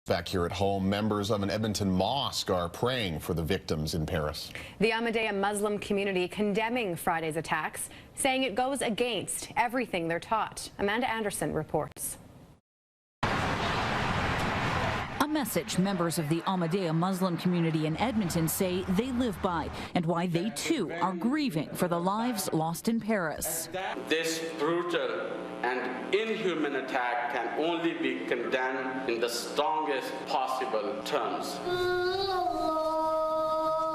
Back here at home, members of an Edmonton mosque are praying for the victims in Paris. The Ahmadiyya Muslim Community condemning Friday's attacks, saying it goes against everything they're taught. Amanda Anderson reports. A message members of the Ahmadiyya Muslim community in Edmonton say they live by, and why they too are grieving for the lives lost in Paris. This brutal and inhuman attack can only be condemned in the strongest possible terms.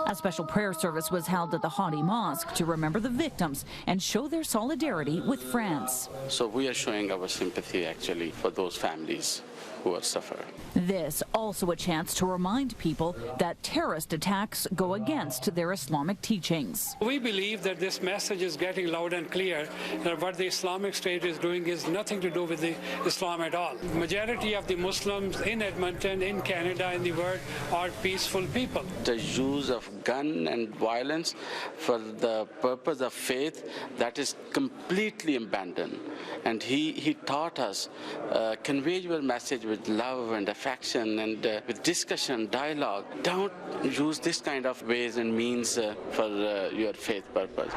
A special prayer service was held at the Hadi Mosque to remember the victims and show their solidarity with France. So we are showing our sympathy actually for those families who are suffering. This also a chance to remind people that terrorist attacks go against their Islamic teachings. We believe that this message is getting loud and clear that what the Islamic State is doing is nothing to do with the Islam at all. The majority of the Muslims in Edmonton, in Canada, in the world are peaceful people. The use of gun and violence for the purpose of faith, that is completely abandoned. And he taught us, convey your message with love and affection and with discussion, dialogue. Don't use this kind of ways and means for your faith purpose.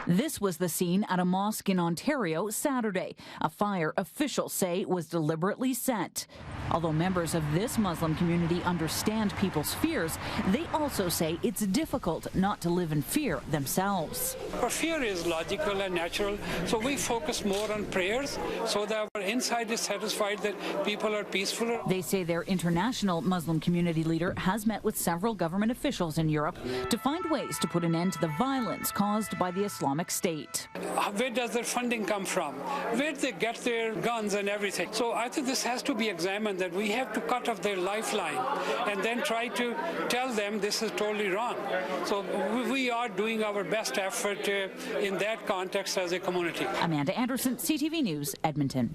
This was the scene at a mosque in Ontario Saturday. A fire officials say was deliberately set. Although members of this Muslim community understand people's fears, they also say it's difficult not to live in fear themselves. Our fear is logical and natural, so we focus more on prayers so that our inside is satisfied that people are peaceful. They say their international Muslim community leader has met with several government officials in Europe to find ways to put an end to the violence caused by the Islamic State. Where does their funding come from? Where do they get their guns and everything? So I think this has to be examined, that we have to cut off their lifeline and then try to tell them this is totally wrong. So we are doing our best effort in that context as a community. Amanda Anderson, CTV News, Edmonton.